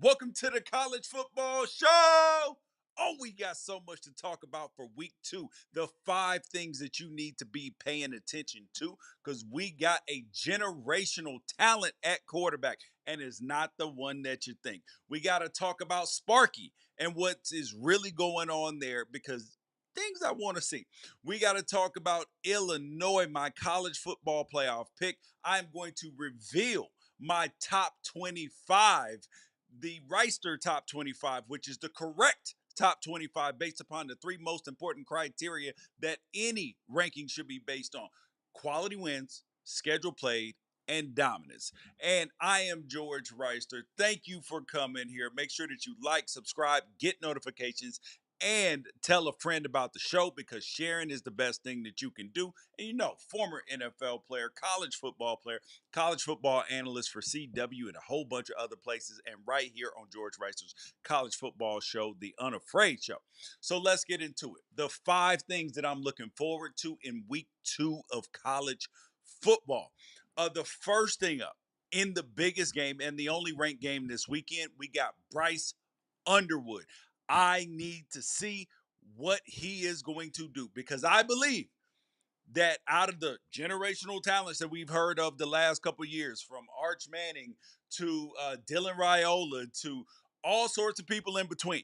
Welcome to the College Football Show. Oh, we got so much to talk about for week 2. The 5 things that you need to be paying attention to because we got a generational talent at quarterback, and it's not the one that you think. We got to talk about Sparky and what is really going on there because things I want to see. We got to talk about Illinois, my college football playoff pick. I'm going to reveal my top 25, the Wrighster top 25, which is the correct top 25 based upon the 3 most important criteria that any ranking should be based on: quality wins, schedule played, and dominance. And I am George Wrighster. Thank you for coming here. Make sure that you like, subscribe, get notifications, and tell a friend about the show because sharing is the best thing that you can do. And you know, former NFL player, college football analyst for CW and a whole bunch of other places, and right here on George Wrighster's college football show, The Unafraid Show. So let's get into it. The 5 things that I'm looking forward to in week 2 of college football. The first thing up in the biggest game and the only ranked game this weekend, we got Bryce Underwood. I need to see what he is going to do because I believe that out of the generational talents that we've heard of the last couple of years, from Arch Manning to Dylan Raiola to all sorts of people in between,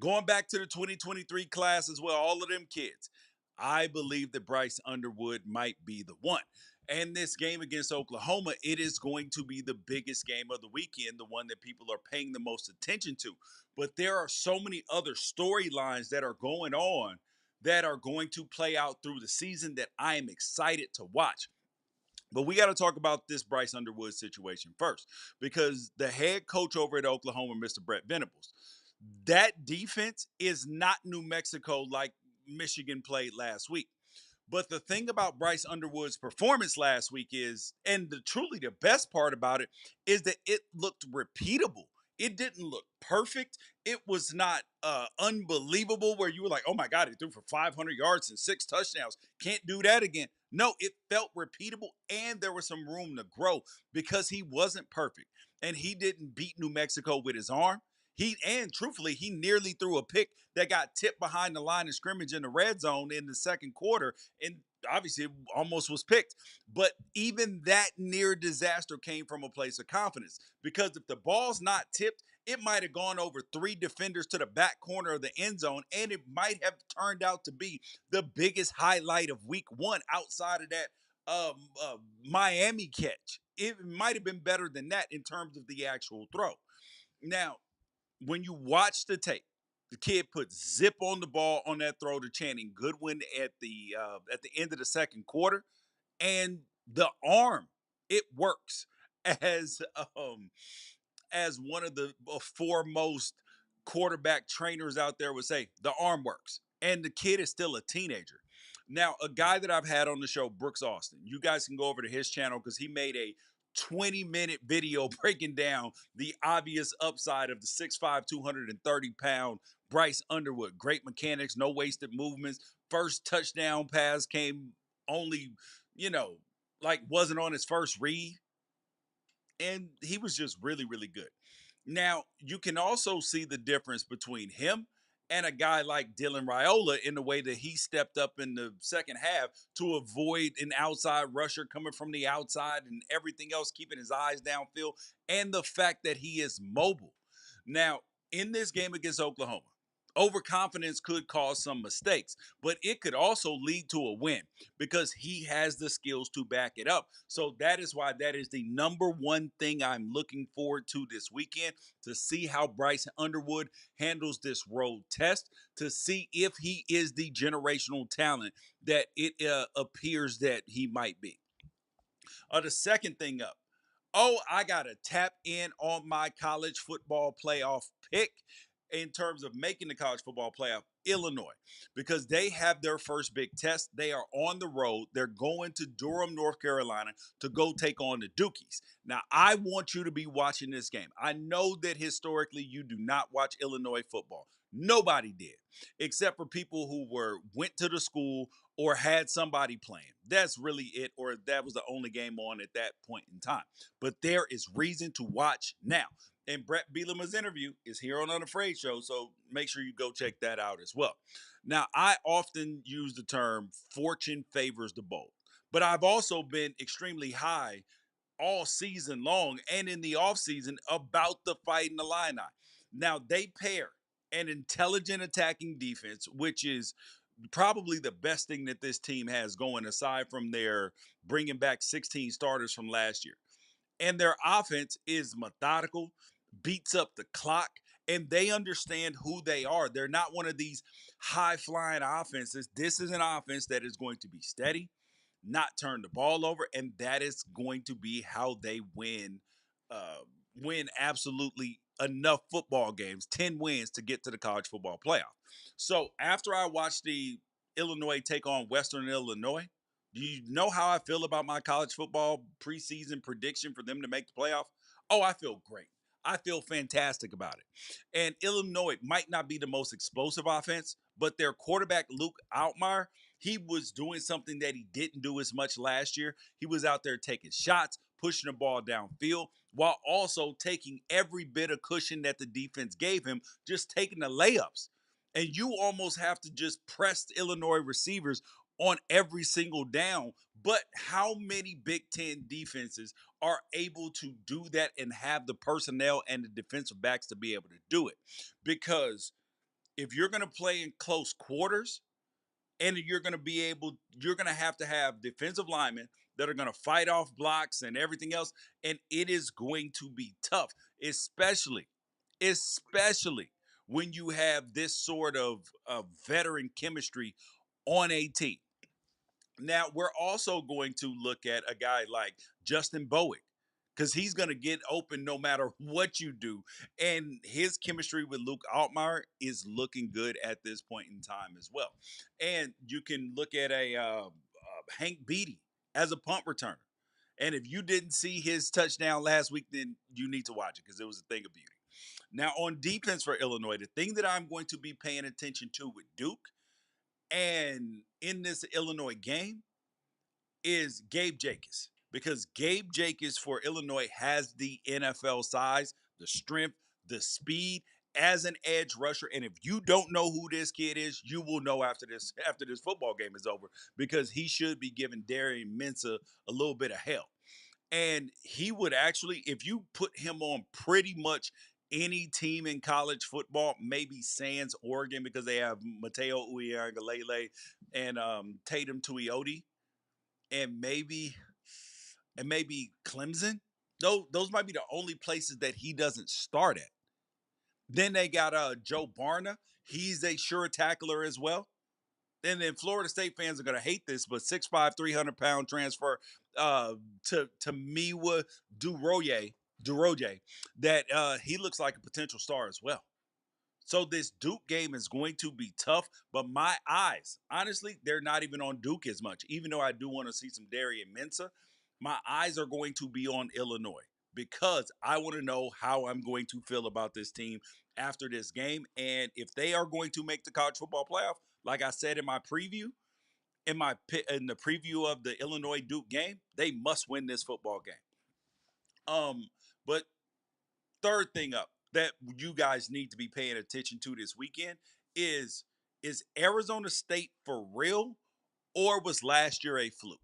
going back to the 2023 class as well, all of them kids, I believe that Bryce Underwood might be the one. And this game against Oklahoma, it is going to be the biggest game of the weekend, the one that people are paying the most attention to. But there are so many other storylines that are going on that are going to play out through the season that I am excited to watch. But we got to talk about this Bryce Underwood situation first because the head coach over at Oklahoma, Mr. Brent Venables, that defense is not New Mexico like Michigan played last week. But the thing about Bryce Underwood's performance last week is, and truly the best part about it, is that it looked repeatable. It didn't look perfect. It was not unbelievable where you were like, oh my God, he threw for 500 yards and 6 touchdowns. Can't do that again. No, it felt repeatable and there was some room to grow because he wasn't perfect. And he didn't beat New Mexico with his arm. Truthfully, he nearly threw a pick that got tipped behind the line of scrimmage in the red zone in the second quarter, and obviously it almost was picked. But even that near disaster came from a place of confidence because if the ball's not tipped, it might have gone over 3 defenders to the back corner of the end zone, and it might have turned out to be the biggest highlight of week 1 outside of that Miami catch. It might have been better than that in terms of the actual throw. Now, when you watch the tape, the kid put zip on the ball on that throw to Channing Goodwin at the end of the second quarter, and the arm, it works as as one of the foremost quarterback trainers out there would say. The arm works, and the kid is still a teenager. Now, a guy that I've had on the show, Brooks Austin, you guys can go over to his channel because he made a 20-minute video breaking down the obvious upside of the 6'5", 230-pound Bryce Underwood. Great mechanics, no wasted movements. First touchdown pass came only, like wasn't on his first read. And he was just really, really good. Now, you can also see the difference between him and a guy like Dylan Raiola in the way that he stepped up in the second half to avoid an outside rusher coming from the outside and everything else, keeping his eyes downfield, and the fact that he is mobile. Now, in this game against Oklahoma, overconfidence could cause some mistakes, but it could also lead to a win because he has the skills to back it up. So that is why that is the number one thing I'm looking forward to this weekend, to see how Bryce Underwood handles this road test, to see if he is the generational talent that it appears that he might be. The second thing up, oh, I got to tap in on my college football playoff pick in terms of making the college football playoff, Illinois, because they have their first big test. They are on the road. They're going to Durham, North Carolina to go take on the Dukies. Now, I want you to be watching this game. I know that historically you do not watch Illinois football. Nobody did, except for people who went to the school or had somebody playing. That's really it, or that was the only game on at that point in time. But there is reason to watch now. And Brett Bielema's interview is here on Unafraid Show, so make sure you go check that out as well. Now, I often use the term fortune favors the bold, but I've also been extremely high all season long and in the offseason about the Fighting Illini. Now, they pair an intelligent attacking defense, which is probably the best thing that this team has going aside from their bringing back 16 starters from last year. And their offense is methodical, beats up the clock, and they understand who they are. They're not one of these high flying offenses. This is an offense that is going to be steady, not turn the ball over, and that is going to be how they win absolutely enough football games, 10 wins to get to the college football playoff. So after I watched the Illinois take on Western Illinois, do you know how I feel about my college football preseason prediction for them to make the playoff? Oh, I feel great. I feel fantastic about it. And Illinois might not be the most explosive offense, but their quarterback, Luke Altmyer, he was doing something that he didn't do as much last year. He was out there taking shots, pushing the ball downfield, while also taking every bit of cushion that the defense gave him, just taking the layups. And you almost have to just press Illinois receivers on every single down. But how many Big Ten defenses are able to do that and have the personnel and the defensive backs to be able to do it? Because if you're going to play in close quarters, and you're going to have defensive linemen that are going to fight off blocks and everything else, and it is going to be tough, especially when you have this sort of veteran chemistry on a team. Now, we're also going to look at a guy like Justin Bowick because he's going to get open no matter what you do. And his chemistry with Luke Altmyer is looking good at this point in time as well. And you can look at Hank Beatty as a punt returner. And if you didn't see his touchdown last week, then you need to watch it because it was a thing of beauty. Now, on defense for Illinois, the thing that I'm going to be paying attention to with Duke and in this Illinois game is Gabe Jacobs because Gabe Jacobs for Illinois has the NFL size, the strength, the speed as an edge rusher. And if you don't know who this kid is, you will know after this football game is over because he should be giving Darian Mensah a little bit of hell. And he would actually, if you put him on pretty much any team in college football, maybe sans Oregon because they have Mateo Uiagalelei and Tatum Tuioti and maybe Clemson. Those might be the only places that he doesn't start at. Then they got Joe Barna. He's a sure tackler as well. And then Florida State fans are going to hate this, but 6'5", 300-pound transfer to Miwa Duroye, that he looks like a potential star as well. So this Duke game is going to be tough, but my eyes, honestly, they're not even on Duke as much. Even though I do want to see some Darian Mensah, my eyes are going to be on Illinois because I want to know how I'm going to feel about this team after this game. And if they are going to make the college football playoff, like I said in my preview, in the preview of the Illinois Duke game, they must win this football game. But third thing up that you guys need to be paying attention to this weekend is Arizona State for real or was last year a fluke?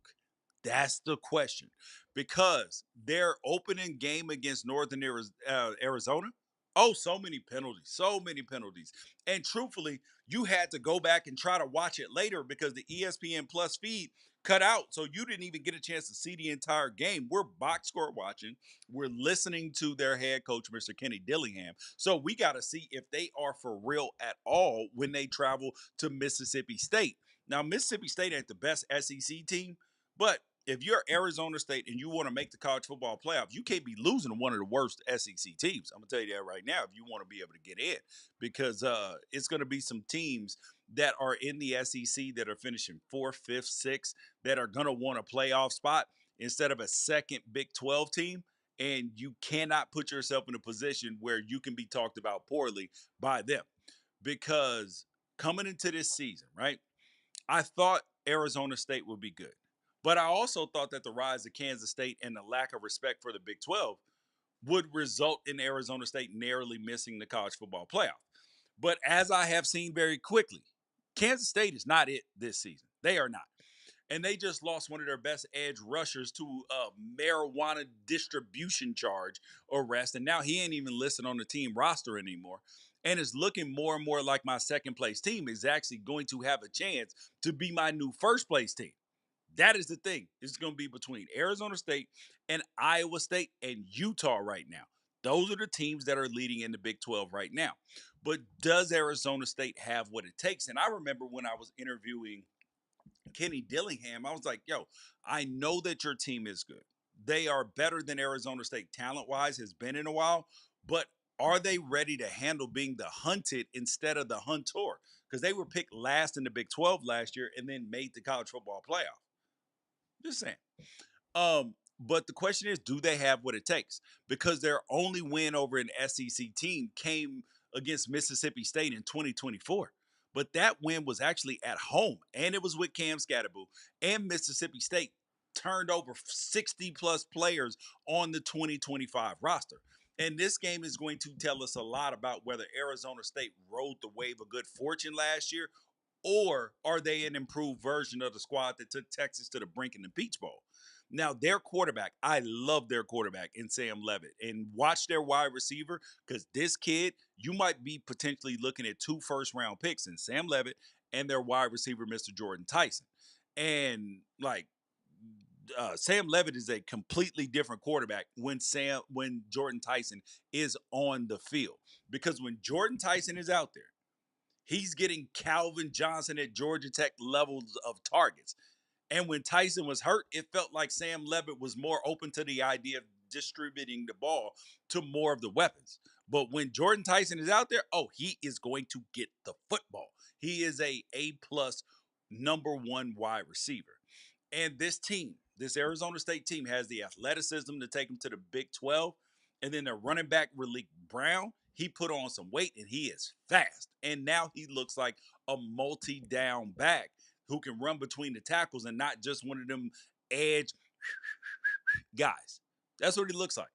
That's the question. Because their opening game against Northern Arizona, oh, so many penalties, so many penalties. And truthfully, you had to go back and try to watch it later because the ESPN Plus feed cut out. So you didn't even get a chance to see the entire game. We're box score watching. We're listening to their head coach, Mr. Kenny Dillingham. So we got to see if they are for real at all when they travel to Mississippi State. Now, Mississippi State ain't the best SEC team, but if you're Arizona State and you want to make the college football playoff, you can't be losing to one of the worst SEC teams. I'm going to tell you that right now if you want to be able to get in because it's going to be some teams that are in the SEC that are finishing fourth, fifth, sixth that are going to want a playoff spot instead of a second Big 12 team. And you cannot put yourself in a position where you can be talked about poorly by them. because coming into this season, right? I thought Arizona State would be good. But I also thought that the rise of Kansas State and the lack of respect for the Big 12 would result in Arizona State narrowly missing the college football playoff. But as I have seen very quickly, Kansas State is not it this season. They are not. And they just lost one of their best edge rushers to a marijuana distribution charge arrest. And now he ain't even listed on the team roster anymore. And it's looking more and more like my second place team is actually going to have a chance to be my new first place team. That is the thing. It's going to be between Arizona State and Iowa State and Utah right now. Those are the teams that are leading in the Big 12 right now. But does Arizona State have what it takes? And I remember when I was interviewing Kenny Dillingham, I was like, yo, I know that your team is good. They are better than Arizona State talent wise, has been in a while, but are they ready to handle being the hunted instead of the hunter? Because they were picked last in the Big 12 last year and then made the college football playoff. Just saying. But the question is, do they have what it takes? Because their only win over an SEC team came against Mississippi State in 2024. But that win was actually at home, and it was with Cam Scatterboo, and Mississippi State turned over 60 plus players on the 2025 roster. And this game is going to tell us a lot about whether Arizona State rode the wave of good fortune last year, or are they an improved version of the squad that took Texas to the brink in the Peach Bowl? Now, their quarterback, I love their quarterback in Sam Levitt. And watch their wide receiver, because this kid, you might be potentially looking at 2 first-round picks in Sam Levitt and their wide receiver, Mr. Jordan Tyson. And like Sam Levitt is a completely different quarterback when Jordan Tyson is on the field. Because when Jordan Tyson is out there, he's getting Calvin Johnson at Georgia Tech levels of targets. And when Tyson was hurt, it felt like Sam Levitt was more open to the idea of distributing the ball to more of the weapons. But when Jordan Tyson is out there, oh, he is going to get the football. He is a plus number 1 wide receiver. And this team, this Arizona State team, has the athleticism to take them to the Big 12. And then their running back, Raleek Brown, he put on some weight and he is fast. And now he looks like a multi-down back who can run between the tackles and not just one of them edge guys. That's what he looks like.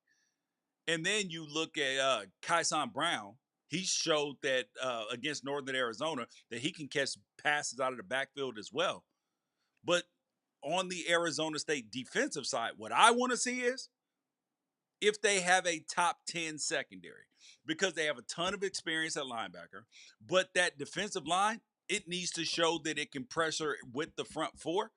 And then you look at Kyson Brown. He showed that against Northern Arizona that he can catch passes out of the backfield as well. But on the Arizona State defensive side, what I want to see is if they have a top 10 secondary, because they have a ton of experience at linebacker, but that defensive line, it needs to show that it can pressure with the front four,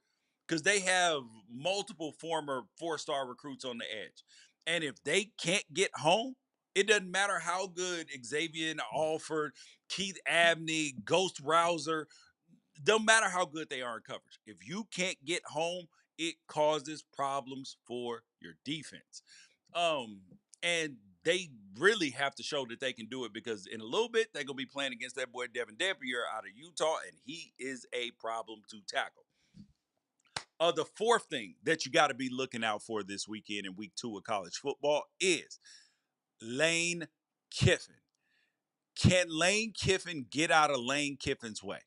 because they have multiple former 4-star recruits on the edge. And if they can't get home, it doesn't matter how good Xavier Alford, Keith Abney, Ghost Rouser, don't matter how good they are in coverage. If you can't get home, it causes problems for your defense. Um, and they really have to show that they can do it, because in a little bit they're gonna be playing against that boy Devin Dampier out of Utah, and he is a problem to tackle. The fourth thing that you got to be looking out for this weekend in week 2 of college football is Lane Kiffin. Can Lane Kiffin get out of Lane Kiffin's way?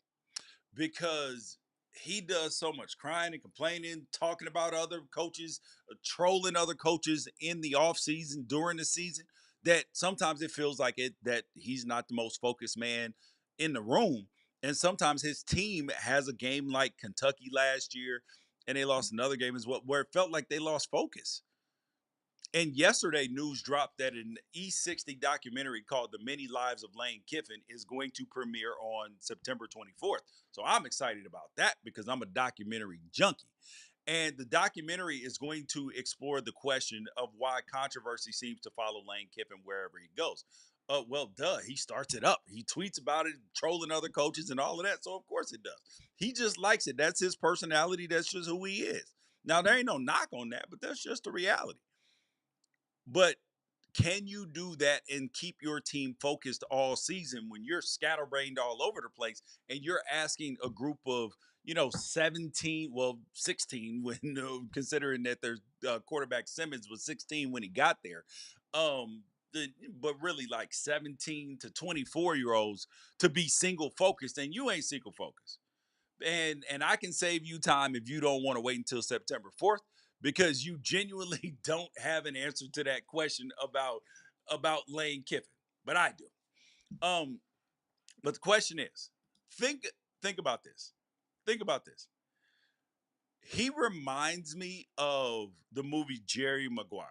Because he does so much crying and complaining, talking about other coaches, trolling other coaches in the offseason, during the season, that sometimes it feels like it that he's not the most focused man in the room. And sometimes his team has a game like Kentucky last year, and they lost another game as well, where it felt like they lost focus. And yesterday, news dropped that an E60 documentary called The Many Lives of Lane Kiffin is going to premiere on September 24th. So I'm excited about that because I'm a documentary junkie. And the documentary is going to explore the question of why controversy seems to follow Lane Kiffin wherever he goes. Well, duh, he starts it up. He tweets about it, trolling other coaches and all of that. So, of course, it does. He just likes it. That's his personality. That's just who he is. Now, there ain't no knock on that, but that's just the reality. But can you do that and keep your team focused all season when you're scatterbrained all over the place and you're asking a group of 17, well 16 when considering that their quarterback Simmons was 16 when he got there, but really like 17 to 24-year-olds to be single focused, and you ain't single focused. And I can save you time if you don't want to wait until September 4th, because you genuinely don't have an answer to that question about Lane Kiffin. But I do. Um, but the question is, think think about this. Think about this. He reminds me of the movie Jerry Maguire.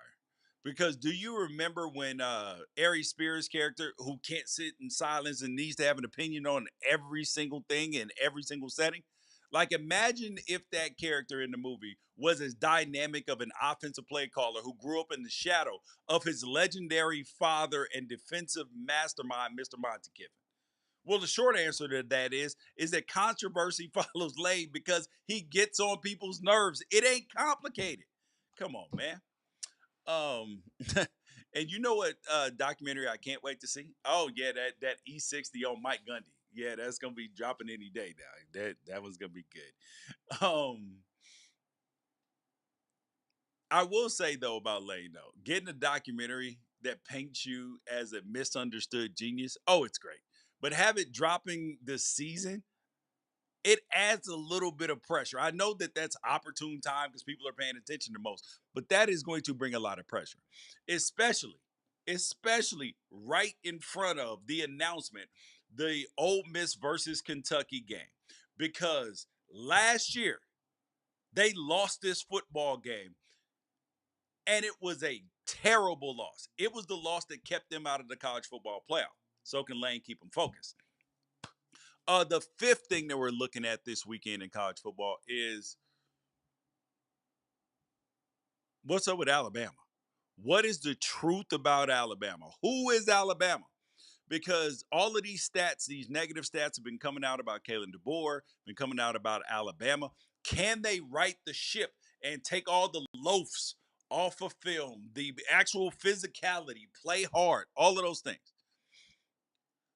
Because do you remember when Ari Spears' character, who can't sit in silence and needs to have an opinion on every single thing in every single setting? Like, imagine if that character in the movie was as dynamic of an offensive play caller who grew up in the shadow of his legendary father and defensive mastermind, Mr. Monty Kiffin. Well, the short answer to that is that controversy follows Lane because he gets on people's nerves. It ain't complicated. Come on, man. Um, and you know what documentary I can't wait to see? Oh yeah, that E60 on Mike Gundy. Yeah, that's gonna be dropping any day now. That one's gonna be good. I will say though about Lane though, getting a documentary that paints you as a misunderstood genius. Oh, it's great. But have it dropping this season, it adds a little bit of pressure. I know that that's opportune time because people are paying attention the most, but that is going to bring a lot of pressure, especially right in front of the announcement, the Ole Miss versus Kentucky game, because last year they lost this football game, and it was a terrible loss. It was the loss that kept them out of the college football playoff. So can Lane keep them focused? The fifth thing that we're looking at this weekend in college football is what's up with Alabama? What is the truth about Alabama? Who is Alabama? Because all of these stats, these negative stats, have been coming out about Kalen DeBoer, been coming out about Alabama. Can they right the ship and take all the loafs off of film, the actual physicality, play hard, all of those things?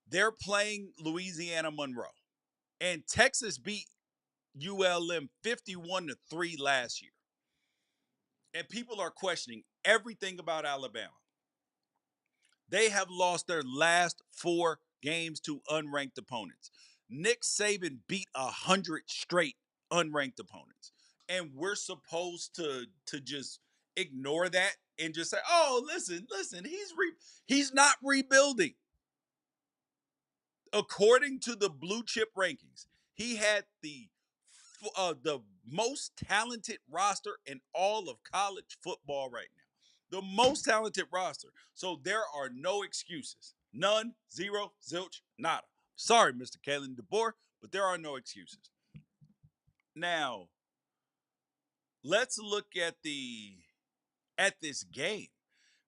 They're playing Louisiana Monroe, and Texas beat ULM 51-3 last year. And people are questioning everything about Alabama. They have lost their last 4 games to unranked opponents. Nick Saban beat 100 straight unranked opponents. And we're supposed to just ignore that and just say, "Oh, listen, he's not rebuilding." According to the blue chip rankings, he had the most talented roster in all of college football right now. The most talented roster. So there are no excuses. None, zero, zilch, nada. Sorry, Mr. Kalen DeBoer, but there are no excuses. Now, let's look at this game,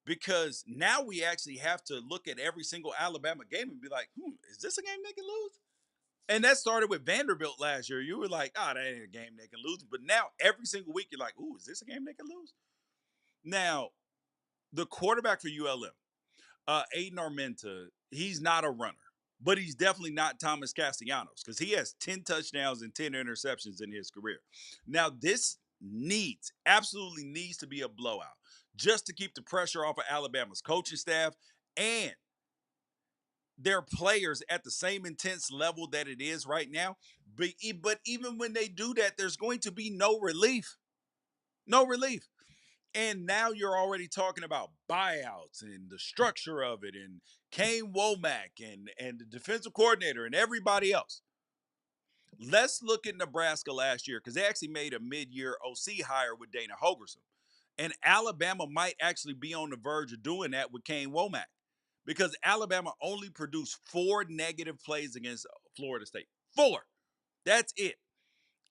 because now we actually have to look at every single Alabama game and be like, is this a game they can lose? And that started with Vanderbilt last year. You were like, that ain't a game they can lose. But now every single week you're like, is this a game they can lose? Now, the quarterback for ULM, Aiden Armenta, he's not a runner, but he's definitely not Thomas Castellanos, because he has 10 touchdowns and 10 interceptions in his career. Now, this absolutely needs to be a blowout just to keep the pressure off of Alabama's coaching staff and their players at the same intense level that it is right now. But even when they do that, there's going to be no relief. No relief. And now you're already talking about buyouts and the structure of it, and Kane Womack and the defensive coordinator and everybody else. Let's look at Nebraska last year, because they actually made a mid-year OC hire with Dana Holgorsen. And Alabama might actually be on the verge of doing that with Kane Womack, because Alabama only produced 4 negative plays against Florida State. 4. That's it.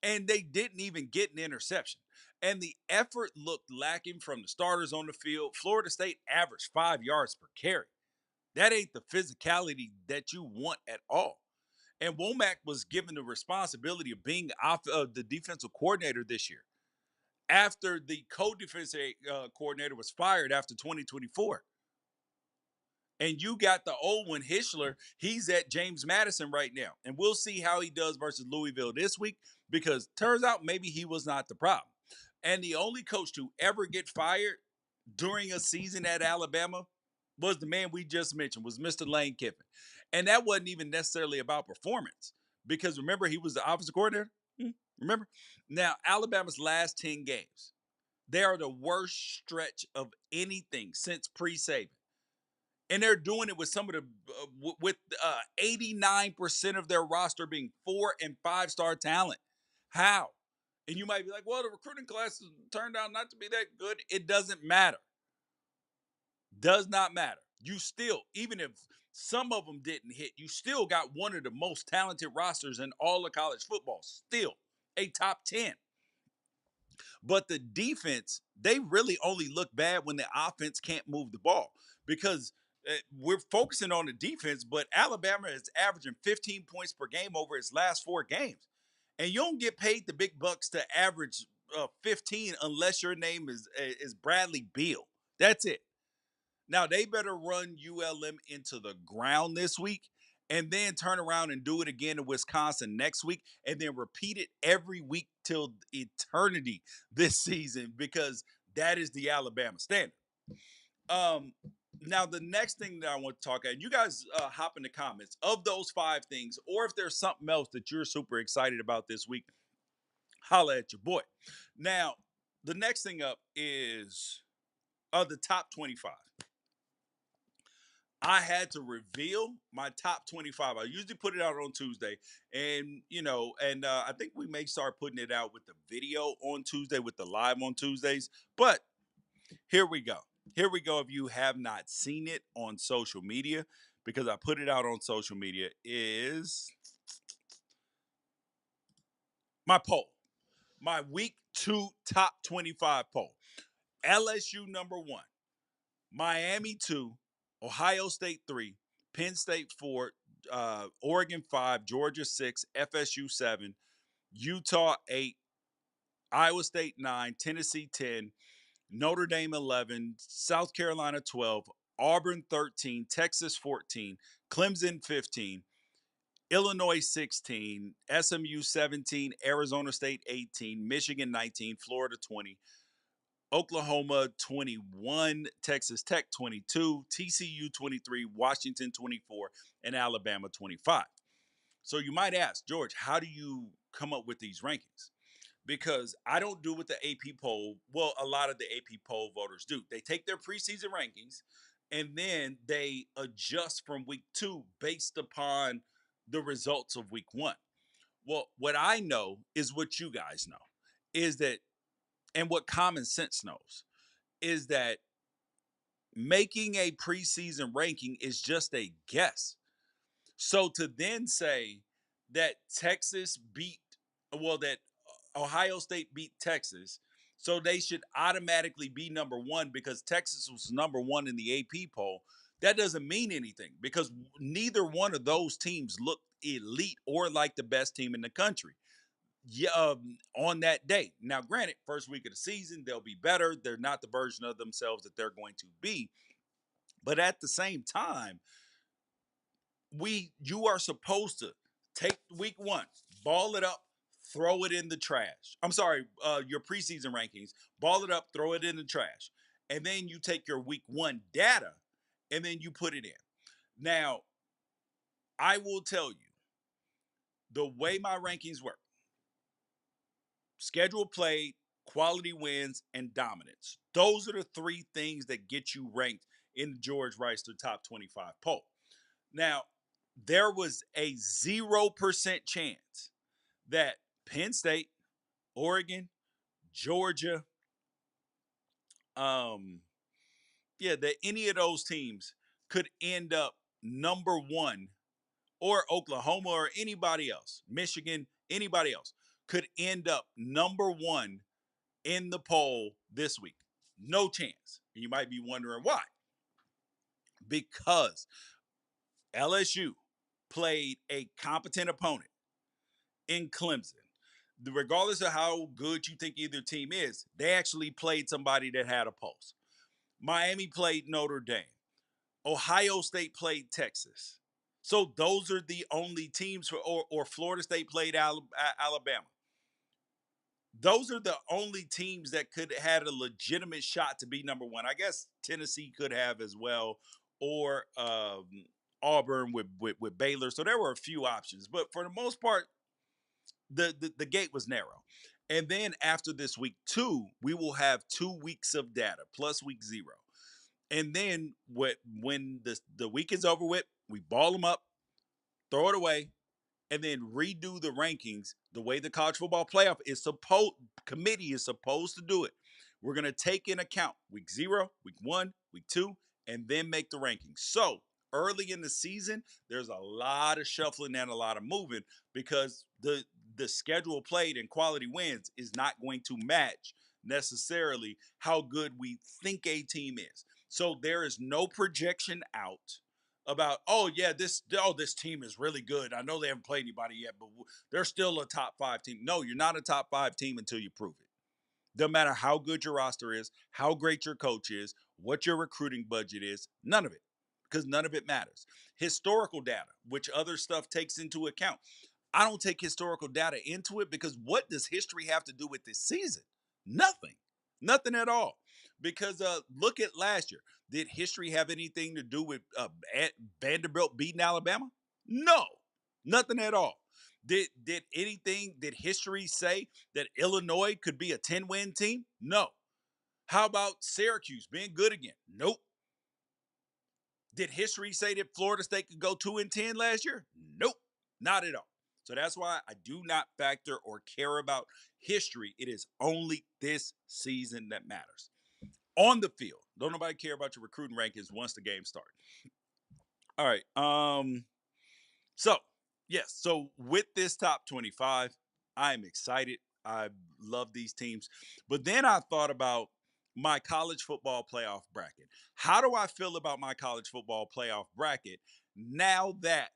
And they didn't even get an interception. And the effort looked lacking from the starters on the field. Florida State averaged 5 yards per carry. That ain't the physicality that you want at all. And Womack was given the responsibility of being the defensive coordinator this year, after the co-defensive coordinator was fired after 2024. And you got the old one, Hischler. He's at James Madison right now. And we'll see how he does versus Louisville this week, because turns out maybe he was not the problem. And the only coach to ever get fired during a season at Alabama was the man we just mentioned, was Mr. Lane Kiffin. And that wasn't even necessarily about performance because remember, he was the offensive coordinator. Remember? Now, Alabama's last 10 games, they are the worst stretch of anything since pre-Saban. And they're doing it with some of the with 89% of their roster being 4 and 5-star talent. How? And you might be like, well, the recruiting class turned out not to be that good. It doesn't matter. Does not matter. You still, even if some of them didn't hit, you still got one of the most talented rosters in all of college football. Still a top 10. But the defense, they really only look bad when the offense can't move the ball because we're focusing on the defense, but Alabama is averaging 15 points per game over its last 4 games. And you don't get paid the big bucks to average 15 unless your name is Bradley Beal. That's it. Now they better run ULM into the ground this week and then turn around and do it again in Wisconsin next week and then repeat it every week till eternity this season because that is the Alabama standard. Um, Now the next thing that I want to talk about, and you guys hop in the comments of those 5 things, or if there's something else that you're super excited about this week, holla at your boy. Now, the next thing up is the top 25. I had to reveal my top 25. I usually put it out on Tuesday. And, I think we may start putting it out with the video on Tuesday, with the live on Tuesdays. But here we go. Here we go. If you have not seen it on social media, because I put it out on social media, is my poll, my week 2 top 25 poll. LSU number 1. Miami 2, Ohio State 3, Penn State 4, Oregon 5, Georgia 6, FSU 7, Utah 8, Iowa State 9, Tennessee 10, Notre Dame 11, South Carolina 12, Auburn 13, Texas 14, Clemson 15, Illinois 16, SMU 17, Arizona State 18, Michigan 19, Florida 20, Oklahoma 21, Texas Tech 22, TCU 23, Washington 24, and Alabama 25. So you might ask, George, how do you come up with these rankings? Because I don't do what the AP poll, well, a lot of the AP poll voters do. They take their preseason rankings and then they adjust from week 2 based upon the results of week 1. Well, what I know is what you guys know is that, and what common sense knows is that making a preseason ranking is just a guess. So to then say that Texas beat, well, that Ohio State beat Texas, so they should automatically be number 1 because Texas was number 1 in the AP poll, that doesn't mean anything because neither one of those teams looked elite or like the best team in the country. Yeah, on that day. Now, granted, first week of the season, they'll be better. They're not the version of themselves that they're going to be. But at the same time, you are supposed to take week 1, ball it up, throw it in the trash. I'm sorry, your preseason rankings, ball it up, throw it in the trash. And then you take your week 1 data and then you put it in. Now, I will tell you the way my rankings work. Schedule played, quality wins, and dominance. Those are the 3 things that get you ranked in the George Wrighster top 25 poll. Now, there was a 0% chance that Penn State, Oregon, Georgia, that any of those teams could end up number 1, or Oklahoma or anybody else, Michigan, anybody else could end up number 1 in the poll this week. No chance. And you might be wondering why. Because LSU played a competent opponent in Clemson. Regardless of how good you think either team is, they actually played somebody that had a pulse. Miami played Notre Dame. Ohio State played Texas. So those are the only teams, or Florida State played Alabama. Those are the only teams that could have had a legitimate shot to be number 1. I guess Tennessee could have as well, or Auburn with Baylor. So there were a few options, but for the most part, the gate was narrow. And then after this week 2, we will have 2 weeks of data plus week 0. And then when the week is over with, we ball them up, throw it away, and then redo the rankings the way the college football playoff is supposed committee is supposed to do it. We're going to take in account week 0, week 1, week 2, and then make the rankings. So early in the season, there's a lot of shuffling and a lot of moving because the schedule played and quality wins is not going to match necessarily how good we think a team is. So there is no projection out about, oh yeah, this team is really good. I know they haven't played anybody yet, but they're still a top 5 team. No, you're not a top 5 team until you prove it. No matter how good your roster is, how great your coach is, what your recruiting budget is, none of it, because none of it matters. Historical data, which other stuff takes into account. I don't take historical data into it because what does history have to do with this season? Nothing. Nothing at all. Because look at last year. Did history have anything to do with Vanderbilt beating Alabama? No. Nothing at all. Did history say that Illinois could be a 10-win team? No. How about Syracuse being good again? Nope. Did history say that Florida State could go 2-10 last year? Nope. Not at all. So that's why I do not factor or care about history. It is only this season that matters. On the field, don't nobody care about your recruiting rankings once the game starts. All right. So yes. So with this top 25, I am excited. I love these teams. But then I thought about my college football playoff bracket. How do I feel about my college football playoff bracket now that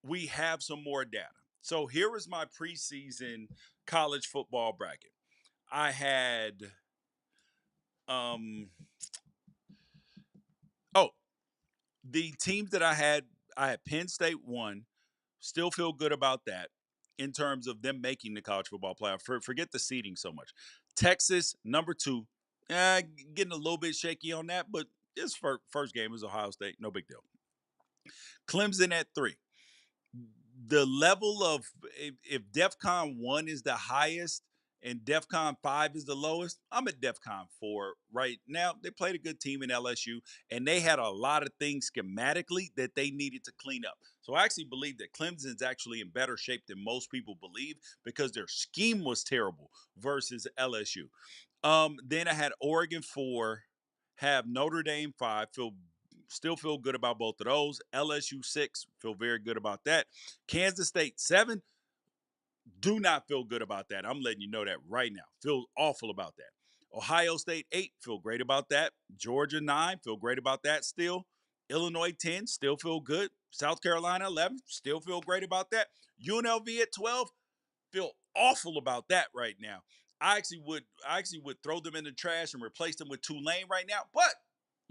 we have some more data? So here is my preseason college football bracket. I had um oh, the teams that I had Penn State 1, still feel good about that in terms of them making the college football playoff. Forget the seeding so much. Texas number 2, getting a little bit shaky on that, but this first game is Ohio State, no big deal. Clemson at 3. The level of if DEFCON 1 is the highest and DEFCON 5 is the lowest, I'm at DEFCON 4 right now. They played a good team in LSU, and they had a lot of things schematically that they needed to clean up. So I actually believe that Clemson's actually in better shape than most people believe because their scheme was terrible versus LSU. Then I had Oregon 4, have Notre Dame 5, still feel good about both of those. LSU 6, feel very good about that. Kansas State 7, do not feel good about that. I'm letting you know that right now. Feel awful about that. Ohio State 8, feel great about that. Georgia 9, feel great about that still. Illinois 10, still feel good. South Carolina 11, still feel great about that. UNLV at 12, feel awful about that right now. I actually would throw them in the trash and replace them with Tulane right now. But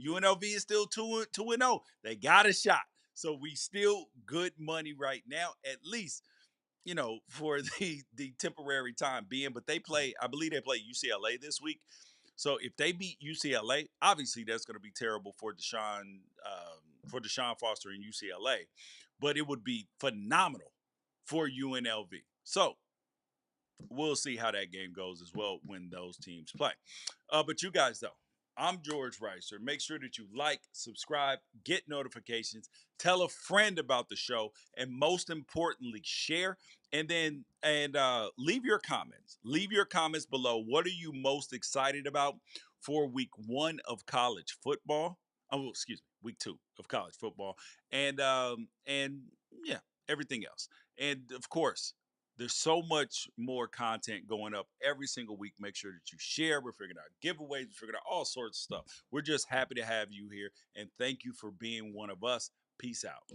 UNLV is still 2-0. They got a shot. So we still good money right now, at least, for the temporary time being. But I believe they play UCLA this week. So if they beat UCLA, obviously that's going to be terrible for Deshaun Foster and UCLA, but it would be phenomenal for UNLV. So we'll see how that game goes as well when those teams play. But you guys, though, I'm George Wrighster. Make sure that you like, subscribe, get notifications, tell a friend about the show, and most importantly, share. And leave your comments. Leave your comments below. What are you most excited about for week 1 of college football? Oh, excuse me, week 2 of college football, and yeah, everything else. And of course, there's so much more content going up every single week. Make sure that you share. We're figuring out giveaways. We're figuring out all sorts of stuff. We're just happy to have you here. And thank you for being one of us. Peace out.